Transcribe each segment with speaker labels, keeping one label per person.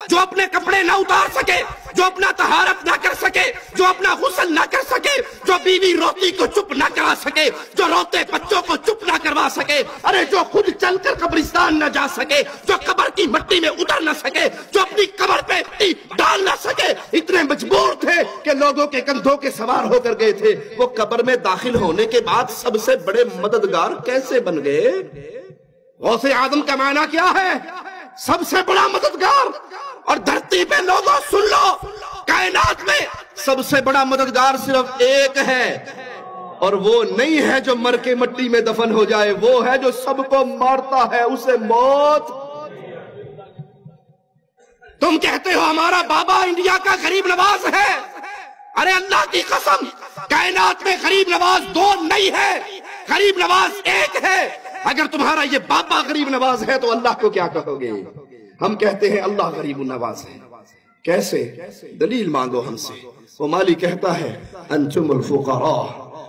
Speaker 1: جو اپنے کپڑے نہ اتار سکے، جو اپنا طہارت نہ کر سکے، جو اپنا غسل نہ کر سکے، جو بیوی روتی کو چپ نہ کرا سکے، جو روتے بچوں کو چپ نہ کروا سکے، ارے جو خود چل کر قبرستان نہ جا سکے، جو قبر کی مٹی میں اتر نہ سکے، جو اپنی قبر پہ مٹی ڈال نہ سکے، اتنے مجبور تھے کہ لوگوں کے کندھوں کے سوار ہو کر گئے تھے، وہ قبر میں داخل ہونے کے بعد سب سے بڑے مددگار کیسے بن گئے؟ غوث اعظم کا معنی کیا ہے؟ سب سے بڑا مددگار۔ اور دھرتی پہ لوگوں سن لو، کائنات میں سب سے بڑا مددگار صرف ایک ہے، اور وہ نہیں ہے جو مر کے مٹی میں دفن ہو جائے، وہ ہے جو سب کو مارتا ہے، اسے موت۔ تم کہتے ہو ہمارا بابا انڈیا کا غریب نواز ہے، ارے اللہ کی قسم کائنات میں غریب نواز دو نہیں ہے، غریب نواز ایک ہے۔ اگر تمہارا یہ بابا غریب نواز ہے تو اللہ کو کیا کہو گے؟ ہم کہتے ہیں اللہ غریب النواز ہے۔ کیسے؟ دلیل مانگو ہم سے۔ وہ مالی کہتا ہے انتم الفقراء،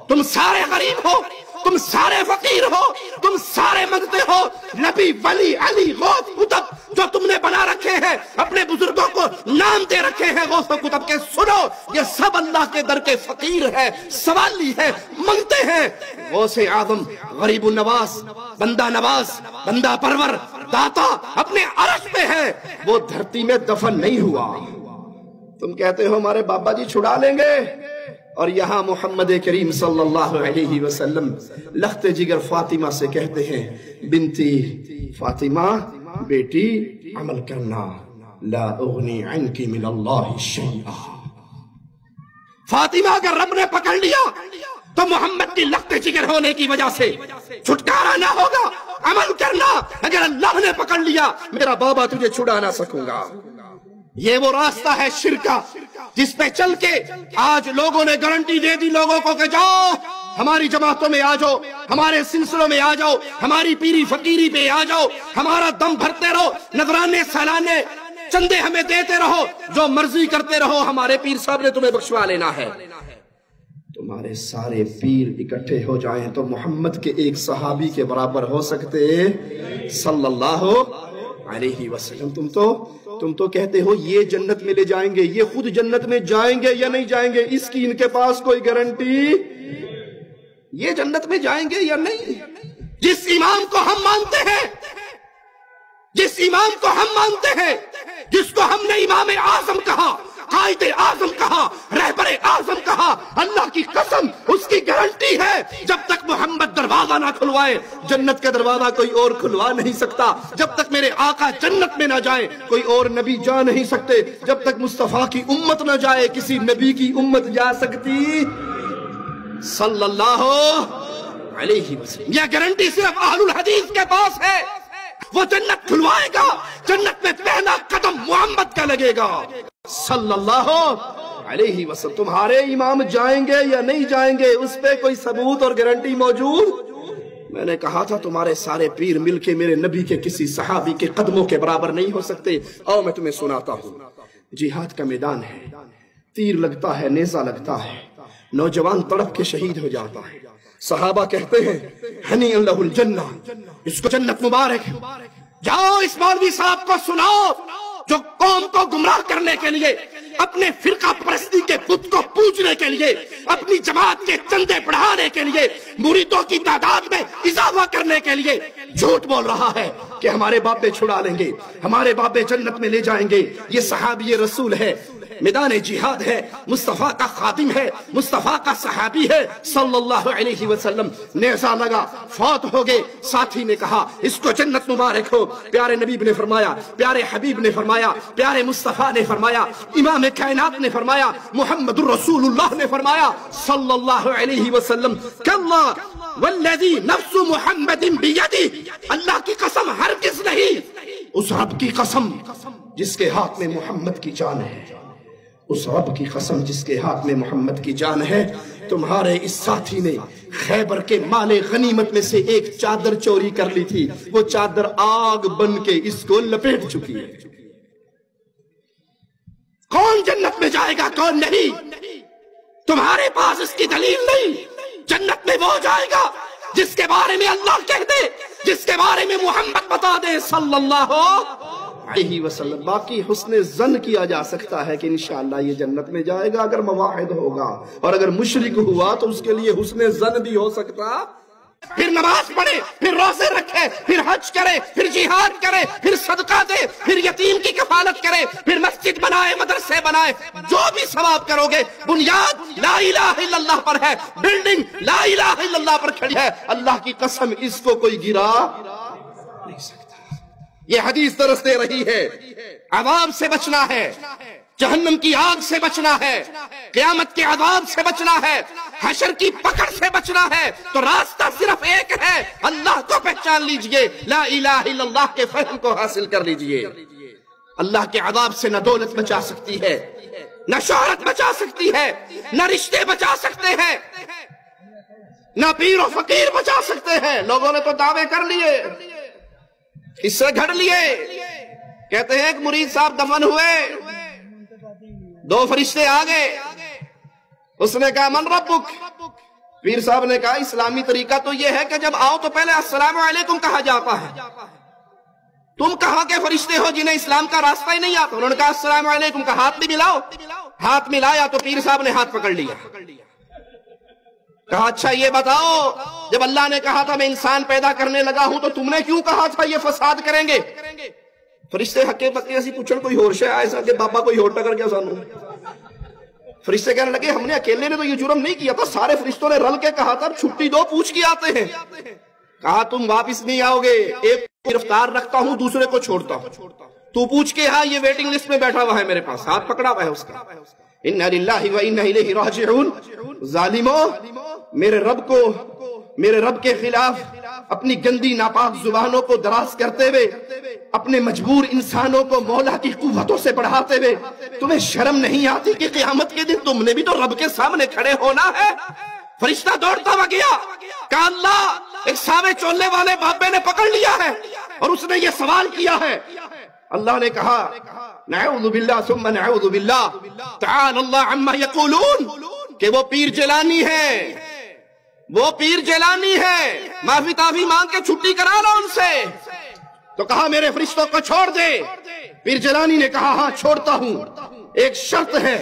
Speaker 1: تم سارے غریب ہو، تم سارے فقیر ہو، تم سارے منگتے ہو، نبی ولی علی غوث قطب جو تم نے بنا رکھے ہیں، اپنے بزرگوں کو نام دے رکھے ہیں غوث قطب کے، سنو یہ سب اللہ کے در کے فقیر ہے، سوالی ہے، منگتے ہیں۔ غوث اعظم غریب النواز، بندہ نواز، بندہ پرور، داتا اپنے عرش پہ ہے، وہ دھرتی میں دفن نہیں ہوا۔ تم کہتے ہو ہمارے بابا جی چھڑا لیں گے، اور یہاں محمد کریم صلی اللہ علیہ وسلم لخت جگر فاطمہ سے کہتے ہیں بنتی فاطمہ، بیٹی عمل کرنا، لا اغنی عنکی من اللہ شیئا۔ فاطمہ اگر رب نے پکڑ لیا تو محمد کی لخت جگر ہونے کی وجہ سے چھٹکارا نہ ہوگا، عمل کرنا۔ اگر اللہ نے پکڑ لیا میرا بابا تجھے چھڑا نہ سکوں گا۔ یہ وہ راستہ ہے شرک کا جس پہ چل کے آج لوگوں نے گارنٹی دے دی لوگوں کو کہ جاؤ ہماری جماعتوں میں آ جاؤ، ہمارے سلسلوں میں آ جاؤ، ہماری پیری فقیری پہ آ جاؤ، ہمارا دم بھرتے رہو، نذرانے سالانے چندے ہمیں دیتے رہو، جو مرضی کرتے رہو، ہمارے پیر صاحب نے تمہیں بخشوا لینا ہے۔ تمہارے سارے پیر اکٹھے ہو جائیں تو محمد کے ایک صحابی کے برابر ہو سکتے صلی اللہ علیہ وسلم۔ تم تو کہتے ہو یہ جنت میں لے جائیں گے، یہ خود جنت میں جائیں گے یا نہیں جائیں گے اس کی ان کے پاس کوئی گارنٹی، یہ جنت میں جائیں گے یا نہیں۔ جس امام کو ہم مانتے ہیں، جس امام کو ہم مانتے ہیں، جس کو ہم نے امام اعظم کہا، قائد اعظم کہا، رہبر اعظم کہا، اللہ کی قسم اس کی گارنٹی ہے جب تک محمد دروازہ نہ کھلوائے جنت کا دروازہ کوئی اور کھلوا نہیں سکتا، جب تک میرے آقا جنت میں نہ جائیں کوئی اور نبی جا نہیں سکتے، جب تک مصطفیٰ کی امت نہ جائے کسی نبی کی امت جا سکتی صلی اللہ علیہ وسلم۔ یہ گارنٹی صرف اہل الحدیث کے پاس ہے، وہ جنت کھلوائے گا، جنت میں پہلا قدم محمد کا لگے گا صلی اللہ علیہ وسلم۔ تمہارے امام جائیں گے یا نہیں جائیں گے اس پہ کوئی ثبوت اور گارنٹی موجود؟ میں نے کہا تھا تمہارے سارے پیر مل کے میرے نبی کے کسی صحابی کے قدموں کے برابر نہیں ہو سکتے۔ آؤ میں تمہیں سناتا ہوں۔ جہاد کا میدان ہے، تیر لگتا ہے، نیزہ لگتا ہے، نوجوان تڑپ کے شہید ہو جاتا ہے، صحابہ کہتے ہیں ہنی لہ الجنہ، اس کو جنت مبارک۔ جاؤ اس مولوی صاحب کو سناؤ جو قوم کو گمراہ کرنے کے لیے، اپنے فرقہ پرستی کے بت کو پوجنے کے لیے، اپنی جماعت کے چندے بڑھانے کے لیے، مریدوں کی تعداد میں اضافہ کرنے کے لیے جھوٹ بول رہا ہے کہ ہمارے بابے چھڑا لیں گے، ہمارے بابے جنت میں لے جائیں گے۔ یہ صحابی رسول ہے، میدان جہاد ہے، مصطفیٰ کا خادم ہے، مصطفیٰ کا صحابی ہے صلی اللہ علیہ وسلم۔ نیزہ لگا، فوت ہو گئے، ساتھی نے کہا اس کو جنت مبارک ہو۔ پیارے نبی نے فرمایا، پیارے حبیب نے فرمایا، پیارے مصطفیٰ نے فرمایا، امام کائنات نے فرمایا، محمد الرسول اللہ نے فرمایا صلی اللہ علیہ وسلم، کلا والذی نفس محمد بیدی، اللہ کی قسم ہرگز نہیں، اس رب کی قسم جس کے ہاتھ میں محمد کی جان ہے، اس رب کی قسم جس کے ہاتھ میں محمد کی جان ہے، تمہارے اس ساتھی نے خیبر کے مال غنیمت میں سے ایک چادر چوری کر لی تھی، وہ چادر آگ بن کے اس کو لپیٹ چکی ہے۔ کون جنت میں جائے گا کون نہیں، تمہارے پاس اس کی دلیل نہیں۔ جنت میں وہ جائے گا جس کے بارے میں اللہ کہہ دے، جس کے بارے میں محمد بتا دے صلی اللہ علیہ وسلم۔ باقی حسن ظن کیا جا سکتا ہے کہ انشاءاللہ یہ جنت میں جائے گا اگر موحد ہوگا، اور اگر مشرک ہوا تو اس کے لیے حسن ظن بھی ہو سکتا۔ پھر نماز پڑھے، پھر روزے رکھے، پھر حج کرے، پھر جہاد کرے، پھر صدقہ دے، پھر یتیم کی کفالت کرے، پھر مسجد بنائے، مدرسے بنائے، جو بھی ثواب کرو گے بنیاد لا الہ الا اللہ پر ہے، بلڈنگ لا الہ الا اللہ پر کھڑی ہے، اللہ کی قسم اس کو کوئی گرا نہیں سکتا۔ یہ حدیث درس دے رہی ہے، عذاب سے بچنا ہے، جہنم کی آگ سے بچنا ہے، قیامت کے عذاب سے بچنا ہے، حشر کی پکڑ سے بچنا ہے، تو راستہ صرف ایک ہے، اللہ کو پہچان لیجئے، لا الہ الا اللہ کے فہم کو حاصل کر لیجئے۔ اللہ کے عذاب سے نہ دولت بچا سکتی ہے، نہ شہرت بچا سکتی ہے، نہ رشتے بچا سکتے ہیں، نہ پیر و فقیر بچا سکتے ہیں۔ لوگوں نے تو دعوے کر لیے، اس سے گھڑ لیے، کہتے ہیں ایک مرید صاحب دفن ہوئے، دو فرشتے آگے، اس نے کہا من ربک؟ پیر صاحب نے کہا اسلامی طریقہ تو یہ ہے کہ جب آؤ تو پہلے السلام علیکم کہا جاتا ہے، تم کہاں کے فرشتے ہو جنہیں اسلام کا راستہ ہی نہیں آتا؟ انہوں نے کہا السلام علیکم کا ہاتھ بھی ملاؤ، ہاتھ ملایا تو پیر صاحب نے ہاتھ پکڑ لیا، کہا اچھا یہ بتاؤ جب اللہ نے کہا تھا میں انسان پیدا کرنے لگا ہوں تو تم نے کیوں کہا تھا یہ فساد کریں گے؟ فرشتے حقے بقے ایسی پوچھن کوئی ہور شے ایسا کہ بابا کوئی ہور ٹکر گیا سانو؟ فرشتے کہنے لگے ہم نے اکیلے نے تو یہ جرم نہیں کیا تھا، سارے فرشتوں نے رل کے کہا تھا چھٹی دو پوچھ کے آتے ہیں۔ کہا تم واپس نہیں آؤ گے، ایک کو گرفتار رکھتا ہوں دوسرے کو چھوڑتا ہوں، تو پوچھ کے ہاں یہ ویٹنگ لسٹ میں بیٹھا ہوا ہے میرے پاس، ہاتھ پکڑا ہوا ہے اس کا۔ اِنَّا لِلَّهِ وَإِنَّا إِلَيْهِ رَاجِعُونَ۔ ظالموں، میرے رب کے خلاف اپنی گندی ناپاک زبانوں کو دراز کرتے ہوئے، اپنے مجبور انسانوں کو مولا کی قوتوں سے بڑھاتے ہوئے، تمہیں شرم نہیں آتی کہ قیامت کے دن تم نے بھی تو رب کے سامنے کھڑے ہونا ہے؟ فرشتہ دوڑتا ہوا گیا، کہا اللہ ایک ساوے چولنے والے بابے نے پکڑ لیا ہے اور اس نے یہ سوال کیا ہے۔ اللہ نے کہا نعوذ باللہ ثم نعوذ باللہ تعالی اللہ عما یقولون، کہ وہ پیر جیلانی ہے، وہ پیر جیلانی ہے، معافی تعافی مانگ کے چھٹی کرا لو ان سے۔ تو کہا میرے فرشتوں کو چھوڑ دے۔ پیر جیلانی نے کہا ہاں چھوڑتا ہوں، ایک شرط ہے،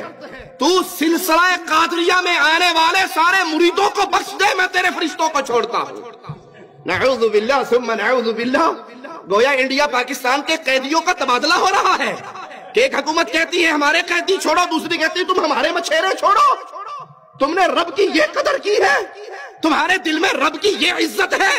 Speaker 1: تو سلسلہ قادریہ میں آنے والے سارے مریدوں کو بخش دے، میں تیرے فرشتوں کو چھوڑتا ہوں۔ نعوذ باللہ ثم نعوذ باللہ، گویا انڈیا پاکستان کے قیدیوں کا تبادلہ ہو رہا ہے کہ ایک حکومت کہتی ہے ہمارے قیدی چھوڑو، دوسری کہتی ہے تم ہمارے مچھیرے چھوڑو۔ تم نے رب کی یہ قدر کی ہے، تمہارے دل میں رب کی یہ عزت ہے۔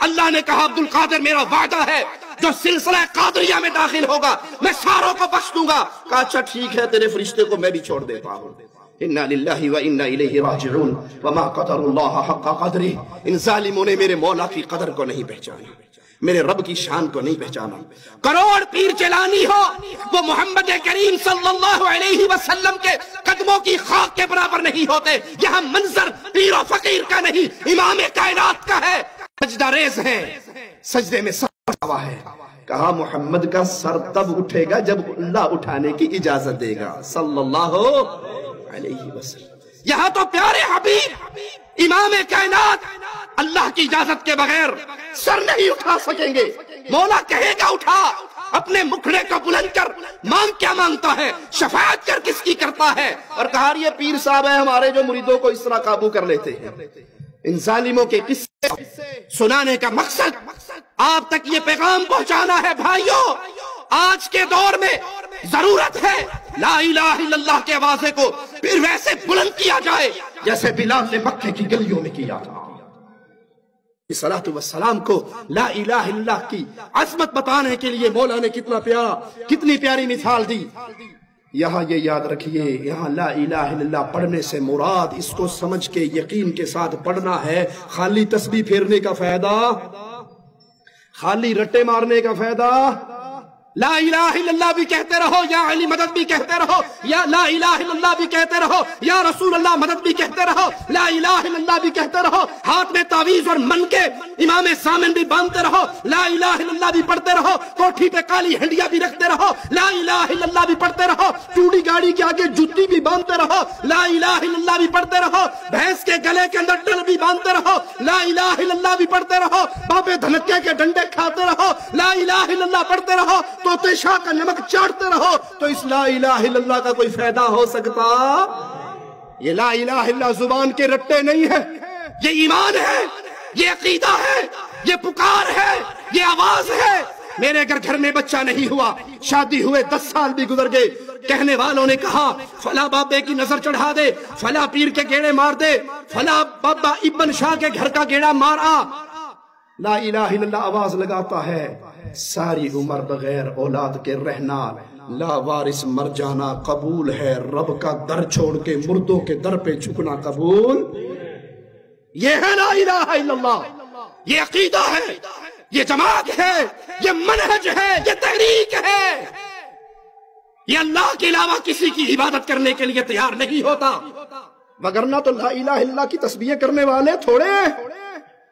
Speaker 1: اللہ نے کہا عبد القادر میرا وعدہ ہے جو سلسلہ قادریہ میں داخل ہوگا میں ساروں کو بخش دوں گا۔ کہا اچھا ٹھیک ہے تیرے فرشتے کو میں بھی چھوڑ دیتا ہوں۔ اِنَّا لِلَّهِ وَإِنَّا إِلَيْهِ رَاجِعُونَ وَمَا قَدَرُ اللَّهَ حَقَّ قَدْرِهِ۔ ان ظالموں نے میرے مولا کی قدر کو نہیں پہچانا، میرے رب کی شان کو نہیں پہچانا۔ کروڑ پیر جیلانی ہو، وہ محمد کریم صلی اللہ علیہ وسلم کے قدموں کی خاک کے برابر نہیں ہوتے۔ یہاں منظر پیر و فقیر کا نہیں، امام کائنات کا ہے۔ سجدہ ریز ہیں، سجدے میں سر ہوا ہے۔ کہا محمد کا سر تب اٹھے گا جب اللہ اٹھانے کی اجازت دے گا صلی اللہ علیہ وسلم۔ یہاں تو پیارے حبیب امام کائنات اللہ کی اجازت کے بغیر سر نہیں اٹھا سکیں گے۔ مولا کہے گا اٹھا، اپنے مکھڑے کو بلند کر، مانگ کیا مانگتا ہے، شفاعت کر کس کی کرتا ہے۔ اور کہا یہ پیر صاحب ہیں ہمارے جو مریدوں کو اس طرح قابو کر لیتے ہیں۔ ان ظالموں کے قصے سنانے کا مقصد آپ تک یہ پیغام پہنچانا ہے بھائیوں، آج کے دور میں ضرورت ہے لا الہ الا اللہ کے آوازے کو پھر ویسے بلند کیا جائے جیسے بلال نے مکے کی گلیوں میں کیا تھا۔ صلاۃ والسلام کو لا الہ الا اللہ کی عظمت بتانے کے لیے مولا نے کتنی پیاری مثال دی۔ یہاں یہ یاد رکھیے، یہاں لا الہ الا اللہ پڑھنے سے مراد اس کو سمجھ کے یقین کے ساتھ پڑھنا ہے، خالی تسبیح پھیرنے کا فائدہ، خالی رٹے مارنے کا فائدہ۔ لا الہ الا اللہ بھی کہتے رہو، یا علی مدد بھی کہتے رہو، یا لا الہ الا اللہ بھی کہتے رہو، یا رسول اللہ مدد بھی کہتے رہو، لا الہ الا اللہ بھی کہتے رہو، ہاتھ میں تعویذ اور من کے امام سامن بھی باندھتے رہو، لا الہ الا اللہ بھی پڑھتے رہو، کوٹھی پہ کالی ہنڈیا بھی رکھتے رہو، لا الہ الا اللہ بھی پڑھتے رہو، چوڑی گانے گاڑی کے آگے جوتی بھی باندھتے رہو، لا الہ الا اللہ بھی پڑھتے رہو، بھینس کے گلے کے اندر ڈل بھی باندھتے رہو، لا الہ الا اللہ بھی پڑھتے رہو، بابے دھنکے کے ڈنڈے کھاتے رہو، لا الہ الا اللہ پڑھتے رہو، طوطے شاہ کا نمک چاٹتے رہو، تو اس لا الہ الا اللہ کا کوئی فائدہ ہو سکتا؟ یہ لا الہ الا اللہ زبان کے رٹے نہیں ہے، یہ ایمان ہے، یہ عقیدہ ہے، یہ پکار ہے، یہ آواز ہے۔ میرے گھر میں بچہ نہیں ہوا، شادی ہوئے 10 سال بھی گزر گئے، کہنے والوں نے کہا فلاں بابے کی نظر چڑھا دے، فلاں پیر کے گیڑے مار دے، فلاں بابا ابن شاہ کے گھر کا گیڑا مار آ۔ لا الہ الا اللہ آواز لگاتا ہے، ساری عمر بغیر اولاد کے رہنا، لا وارث مر جانا قبول ہے، رب کا در چھوڑ کے مردوں کے در پہ جھکنا قبول۔ یہ ہے لا الہ الا اللہ، یہ عقیدہ ہے، یہ جماعت ہے، یہ منہج ہے، یہ تحریک ہے۔ یہ اللہ کے علاوہ کسی کی عبادت کرنے کے لیے تیار نہیں ہوتا، وگرنہ تو لا الہ الا اللہ کی تسبیح کرنے والے تھوڑے ہیں۔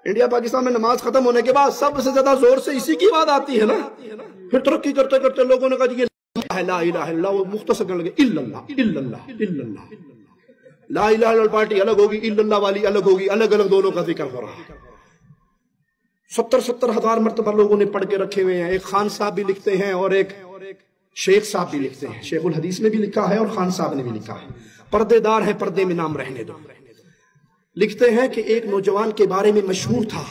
Speaker 1: انڈیا پاکستان میں نماز ختم ہونے کے بعد سب سے زیادہ زور سے اسی کی بات آتی ہے نا، پھر ترقی کرتے کرتے لوگوں نے کہا جی یہ لا الہ الا اللہ، وہ مختصر کرنے لگے الا اللہ الا اللہ الا اللہ۔ لا الہ الا اللہ پارٹی الگ ہوگی، الا اللہ والی الگ ہوگی، الگ الگ دونوں کا ذکر ہو رہا ہے۔ 70 ہزار مرتبہ لوگوں نے پڑھ کے رکھے ہوئے ہیں۔ ایک خان صاحب بھی لکھتے ہیں اور ایک شیخ صاحب بھی لکھتے ہیں، شیخ الحدیث نے بھی لکھا ہے اور خان صاحب نے بھی لکھا ہے، پردے دار ہے، پردے میں نام رہنے دو۔ لکھتے ہیں کہ ایک نوجوان کے بارے میں مشہور تھا،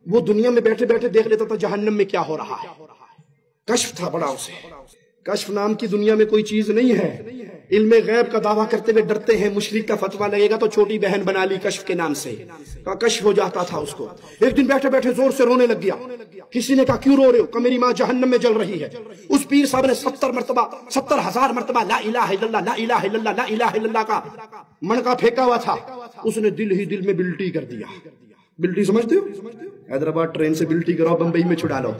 Speaker 1: وہ دنیا میں بیٹھے بیٹھے دیکھ لیتا تھا جہنم میں کیا ہو رہا ہے، کشف تھا بڑا اسے۔ کشف نام کی دنیا میں کوئی چیز نہیں ہے، علم غیب کا دعویٰ کرتے ہوئے ڈرتے ہیں مشرک کا فتویٰ لگے گا تو چھوٹی بہن بنا لی کشف کے نام سے، کشف ہو جاتا تھا اس کو۔ ایک دن بیٹھے بیٹھے زور سے رونے لگ گیا، کسی نے کہا کیوں رو رہے ہو؟ کہ میری ماں جہنم میں جل رہی ہے۔ اس پیر صاحب نے 70,000 مرتبہ لا الہ الا اللہ لا الہ الا اللہ لا الہ الا اللہ کا منقا پھینکا ہوا تھا، اس نے دل ہی دل میں بلٹی کر دیا۔ بلٹی سمجھتے ہو؟ حیدرآباد ٹرین سے بلٹی کرو، بمبئی میں چھڑا لو۔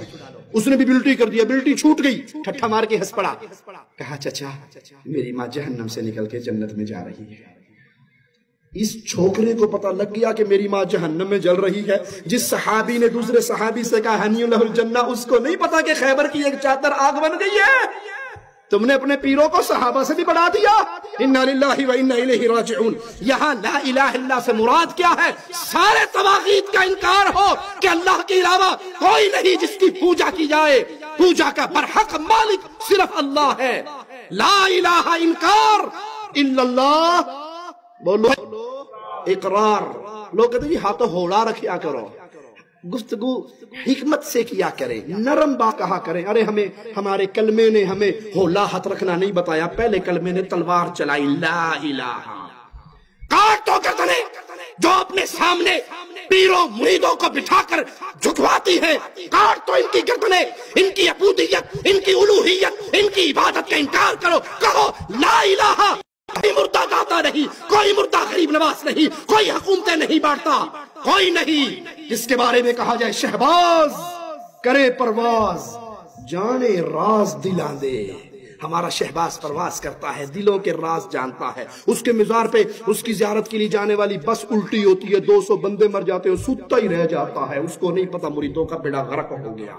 Speaker 1: اس نے بھی بلٹی کر دیا، بلٹی چھوٹ گئی، ٹھٹھا مار کے ہنس پڑا، کہا چچا میری ماں جہنم سے نکل کے جنت میں جا رہی ہے۔ اس چھوکرے کو پتہ لگ گیا کہ میری ماں جہنم میں جل رہی ہے۔ جس صحابی نے دوسرے صحابی سے کہا ہنی لہ الجنہ، اس کو نہیں پتا کہ خیبر کی ایک چادر آگ بن گئی ہے۔ تم نے اپنے پیروں کو صحابہ سے بھی بڑھا دیا۔ انا للہ و انا الیہ راجعون۔ یہاں لا الہ الا اللہ سے مراد کیا ہے؟ سارے طواغیت کا انکار ہو کہ اللہ کے علاوہ کوئی نہیں جس کی پوجا کی جائے، پوجا کا برحق مالک صرف اللہ ہے۔ لا الہ انکار الا اللہ، بولو اقرار۔ لوگ کہتے ہیں جی ہاتھوں ہوڑا رکھیا کرو، گفتگو حکمت سے کیا کریں، نرم با کہا کریں۔ ارے ہمارے کلمے نے ہمیں ہولا ہاتھ رکھنا نہیں بتایا، پہلے کلمے نے تلوار چلائی، لا الہ۔ کاٹ تو گردنیں جو اپنے سامنے پیروں مریدوں کو بٹھا کر جھکواتی ہے، کاٹ تو ان کی گردنیں، ان کی عبودیت، ان کی الوہیت، ان کی عبادت کا انکار کرو، کہو لا الہ۔ کوئی مردہ گاتا نہیں، کوئی مردہ غریب نواز نہیں، کوئی حکومتیں نہیں بانٹتا، کوئی نہیں جس کے بارے میں کہا جائے شہباز کرے پرواز جانے راز دلاں دے۔ ہمارا شہباز پرواز کرتا ہے، دلوں کے راز جانتا ہے۔ اس کے مزار پہ اس کی زیارت کے لیے جانے والی بس الٹی ہوتی ہے، 200 بندے مر جاتے ہیں، سوتا ہی رہ جاتا ہے، اس کو نہیں پتا مریدوں کا بیڑا غرق ہو گیا۔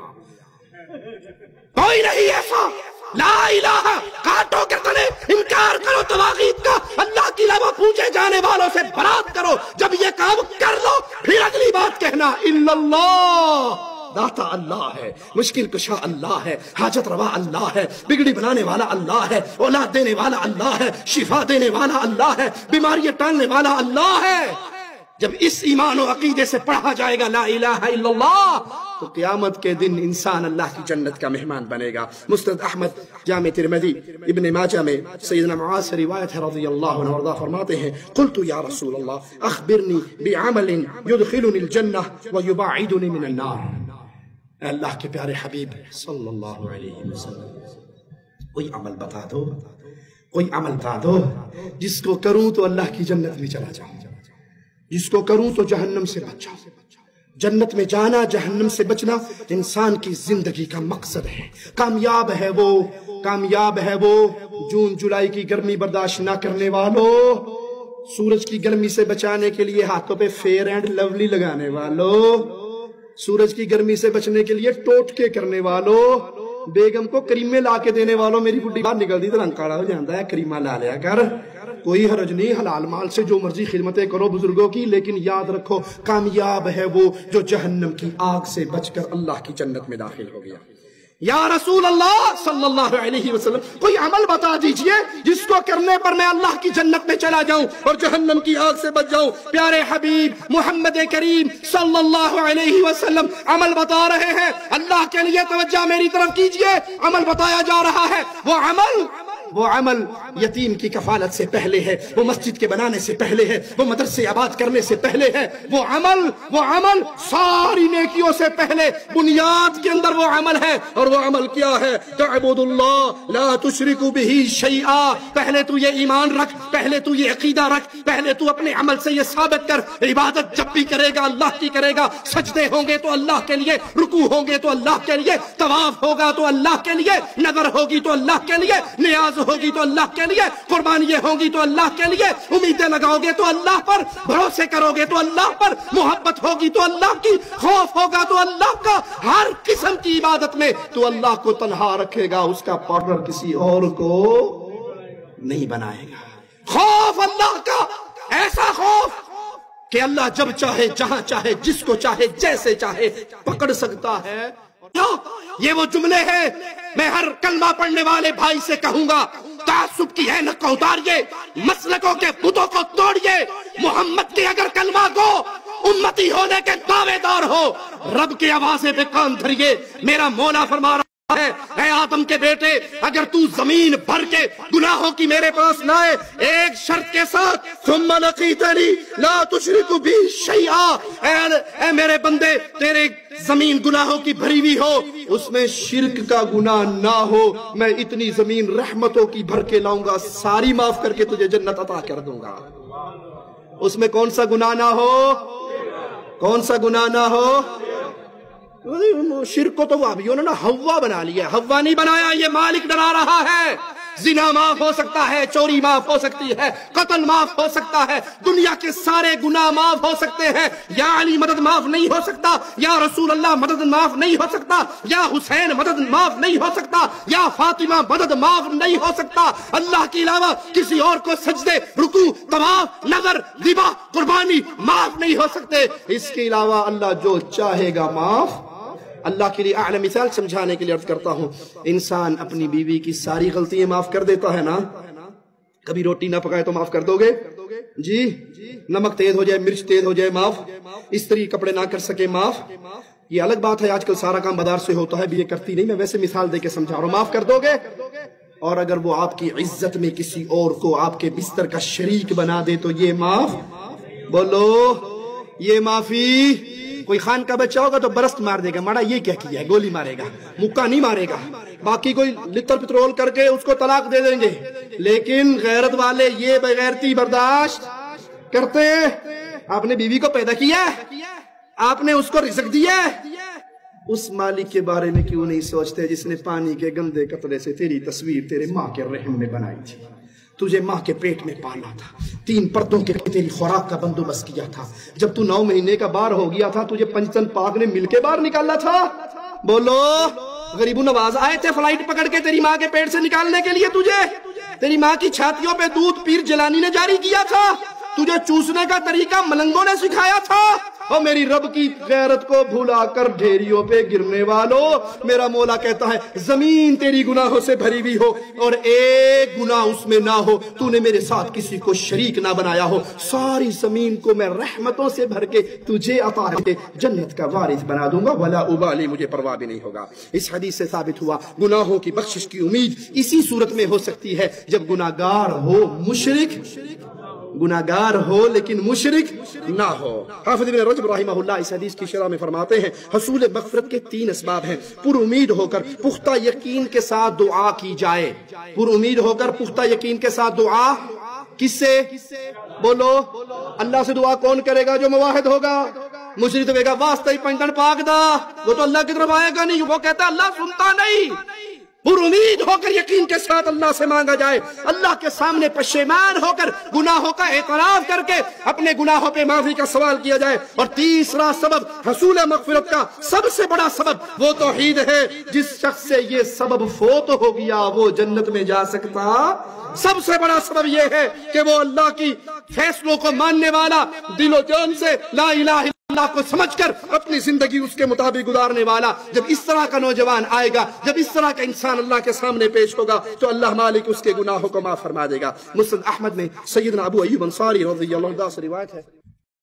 Speaker 1: کوئی نہیں ایسا۔ لا الہ، کاٹو گردنیں، انکار کرو طواغیت کا، اللہ کے علاوہ پوجے جانے والوں سے برات کرو۔ جب یہ کام کر لو پھر اگلی بات کہنا الا اللہ۔ داتا اللہ ہے، مشکل کشا اللہ ہے، حاجت روا اللہ ہے، بگڑی بنانے والا اللہ ہے، اولاد دینے والا اللہ ہے، شفا دینے والا اللہ ہے، بیماریاں ٹالنے والا اللہ ہے۔ جب اس ایمان و عقیدے سے پڑھا جائے گا لا الہ الا اللہ تو قیامت کے دن انسان اللہ کی جنت کا مہمان بنے گا۔ مسند احمد، جامع ترمذی، ابن ماجہ میں سیدنا معاذ سے روایت ہے رضی اللہ عنہ وارضاہ، فرماتے ہیں قلت یا رسول اللہ اخبرنی بعمل يدخلنی الجنہ ويباعدنی من النار۔ اے اللہ کے پیارے حبیب صلی اللہ علیہ وسلم، کوئی عمل بتا دو، کوئی عمل بتا دو جس کو کروں تو اللہ کی جنت میں چلا جاؤں، جس کو کروں تو جہنم سے بچ جاؤں۔ جنت میں جانا، جہنم سے بچنا انسان کی زندگی کا مقصد ہے۔ کامیاب ہے وہ، کامیاب ہے وہ جون جولائی کی گرمی برداشت نہ کرنے والوں، سورج کی گرمی سے بچانے کے لیے ہاتھوں پہ فیئر اینڈ لولی لگانے والوں، سورج کی گرمی سے بچنے کے لیے ٹوٹکے کرنے والوں، بیگم کو کریمے لا کے دینے والوں میری بڈی باہر نکل دی تو رنگ کالا ہو جاتا ہے، کریمہ لا لیا کر، کوئی حرج نہیں، حلال مال سے جو مرضی خدمتیں کرو بزرگوں کی، لیکن یاد رکھو کامیاب ہے وہ جو جہنم کی آگ سے بچ کر اللہ کی جنت میں داخل ہو گیا۔ یا رسول اللہ صلی اللہ علیہ وسلم کوئی عمل بتا دیجئے جس کو کرنے پر میں اللہ کی جنت میں چلا جاؤں اور جہنم کی آگ سے بچ جاؤں۔ پیارے حبیب محمد کریم صلی اللہ علیہ وسلم عمل بتا رہے ہیں، اللہ کے لیے توجہ میری طرف کیجئے، عمل بتایا جا رہا ہے، وہ عمل یتیم کی کفالت سے پہلے ہے، وہ مسجد کے بنانے سے پہلے ہے، وہ مدرسے آباد کرنے سے پہلے ہے، وہ عمل ساری نیکیوں سے پہلے بنیاد کے اندر وہ عمل ہے، اور وہ عمل کیا ہے؟ تعبد اللہ لا تشرک بہ شیئا، پہلے تو یہ ایمان رکھ، پہلے تو یہ عقیدہ رکھ، پہلے تو اپنے عمل سے یہ ثابت کر، عبادت جب بھی کرے گا اللہ کی کرے گا، سجدے ہوں گے تو اللہ کے لیے، رکوع ہوں گے تو اللہ کے لیے، طواف ہوگا تو اللہ کے لیے، نظر ہوگی تو اللہ کے لیے، نیاز ہوگی تو اللہ کے لیے، قربانیاں ہوں گی تو اللہ کے لیے، امیدیں لگاؤ گے تو اللہ پر، بھروسے کرو گے تو اللہ پر، محبت ہوگی تو اللہ کی، خوف ہوگا تو اللہ کا، ہر قسم کی عبادت میں تو اللہ کو تنہا رکھے گا، اس کا پارٹنر کسی اور کو نہیں بنائے گا۔ خوف اللہ کا، ایسا خوف کہ اللہ جب چاہے جہاں چاہے جس کو چاہے جیسے چاہے پکڑ سکتا ہے۔ یہ وہ جملے ہیں میں ہر کلمہ پڑھنے والے بھائی سے کہوں گا، تعصب کی اینک کو اتاریے، مسلکوں کے بتوں کو توڑیے، محمد کے اگر کلمہ کو امتی ہونے کے دعوے دار ہو، رب کے آوازے پہ کان دھریے۔ میرا مولا فرما رہا ہے، اے آدم کے بیٹے اگر تو زمین بھر کے گناہوں کی میرے پاس لائے ایک شرط کے ساتھ، ثم لقیتنی لا تشرک بی شیئا، اے میرے بندے تیرے زمین گناہوں کی بھری ہوئی ہو، اس میں شرک کا گناہ نہ ہو، میں اتنی زمین رحمتوں کی بھر کے لاؤں گا، ساری معاف کر کے تجھے جنت عطا کر دوں گا۔ اس میں کون سا گناہ نہ ہو؟ کون سا گناہ نہ ہو؟ شرک کو تو ابھی انہوں نے ہوا بنا لیا، ہوا نہیں بنایا، یہ مالک ڈرا رہا ہے۔ زنا معاف ہو سکتا ہے، چوری معاف ہو سکتی ہے، قتل معاف ہو سکتا ہے، دنیا کے سارے گناہ معاف ہو سکتے ہیں، یا علی مدد معاف نہیں ہو سکتا، یا رسول اللہ مدد معاف نہیں ہو سکتا، یا حسین مدد معاف نہیں ہو سکتا، یا فاطمہ مدد معاف نہیں ہو سکتا، اللہ کے علاوہ کسی اور کو سجدے، رکوع، طواف، نظر، ذبح، قربانی معاف نہیں ہو سکتے، اس کے علاوہ اللہ جو چاہے گا معاف۔ اللہ کے لیے اعلی مثال سمجھانے کے لیے عرض کرتا ہوں، انسان اپنی بیوی کی ساری غلطیاں معاف کر دیتا ہے نا، کبھی روٹی نہ پکائے تو معاف کر دو گے جی، نمک تیز ہو جائے، مرچ تیز ہو جائے معاف، استری کپڑے نہ کر سکے معاف۔ یہ الگ بات ہے آج کل سارا کام بازار سے ہوتا ہے، بھی یہ کرتی نہیں، میں ویسے مثال دے کے سمجھا رہا ہوں، معاف کر دو گے۔ اور اگر وہ آپ کی عزت میں کسی اور کو آپ کے بستر کا شریک بنا دے تو یہ معاف، بولو یہ معافی۔ کوئی خان کا بچہ ہوگا تو برست مار دے گا، ماڑا یہ کیا کیا ہے، گولی مارے گا، مکہ نہیں مارے گا، باقی کوئی لتر پٹرول کر کے اس کو طلاق دے دیں گے، لیکن غیرت والے یہ بغیرتی برداشت کرتے ہیں۔ آپ نے بیوی کو پیدا کیا ہے، آپ نے اس کو رزق دیا ہے، اس مالک کے بارے میں کیوں نہیں سوچتے جس نے پانی کے گندے قطرے سے تیری تصویر تیرے ماں کے رحم میں بنائی تھی، تجھے ماں کے پیٹ میں پالا تھا، 3 پردوں کے تیری خوراک کا بندوبست کیا تھا، جب تو 9 مہینے کا بار ہو گیا تھا تجھے پنجتن پاک نے مل کے باہر نکالا تھا۔ بولو غریب نواز آئے تھے فلائٹ پکڑ کے تیری ماں کے پیٹ سے نکالنے کے لیے، تجھے تیری ماں کی چھاتیوں پہ دودھ پیر جیلانی نے جاری کیا تھا، تجھے چوسنے کا طریقہ ملنگوں نے سکھایا تھا، اور میری رب کی غیرت کو بھولا کر ڈھیریوں پہ گرنے والوں، میرا مولا کہتا ہے زمین تیری گناہوں سے بھری ہوئی ہو اور ایک گناہ اس میں نہ ہو، تو نے میرے ساتھ کسی کو شریک نہ بنایا ہو، ساری زمین کو میں رحمتوں سے بھر کے تجھے عطا کر کے جنت کا وارث بنا دوں گا، ولا ابالی، مجھے پرواہ بھی نہیں ہوگا۔ اس حدیث سے ثابت ہوا گناہوں کی بخشش کی امید اسی صورت میں ہو سکتی ہے جب گناہگار ہو، مشرک، گناہگار ہو لیکن مشرک نہ ہو۔ حافظ ابن رجب رحمہ اللہ اس حدیث کی شرح میں فرماتے ہیں حصول مغفرت کے 3 اسباب ہیں، پر امید ہو کر پختہ یقین کے ساتھ دعا کی جائے، پر امید ہو کر پختہ یقین کے ساتھ دعا کس سے؟ بولو اللہ سے دعا کون کرے گا؟ جو موحد ہوگا۔ مشرک تو کہے گا واسطہ ہی پنجتن پاک دا، وہ تو اللہ کی طرف آئے گا نہیں، وہ کہتا ہے اللہ سنتا نہیں، پر امید ہو کر یقین کے ساتھ اللہ سے مانگا جائے، اللہ کے سامنے پشیمان ہو کر گناہوں کا اعتراف کر کے اپنے گناہوں پہ معافی کا سوال کیا جائے۔ اور تیسرا سبب حصول مغفرت کا سب سے بڑا سبب وہ توحید ہے۔ جس شخص سے یہ سبب فوت ہو گیا وہ جنت میں جا سکتا۔ سب سے بڑا سبب یہ ہے کہ وہ اللہ کی فیصلوں کو ماننے والا، دل و جان سے لا الہ الا اللہ کو سمجھ کر اپنی زندگی اس کے مطابق گزارنے والا۔ جب اس طرح کا نوجوان آئے گا، جب اس طرح کا انسان اللہ کے سامنے پیش ہوگا تو اللہ مالک اس کے گناہوں کو معاف فرما دے گا۔ مسند احمد میں سیدنا ابو ایوب انصاری رضی اللہ عنہ سے روایت ہے۔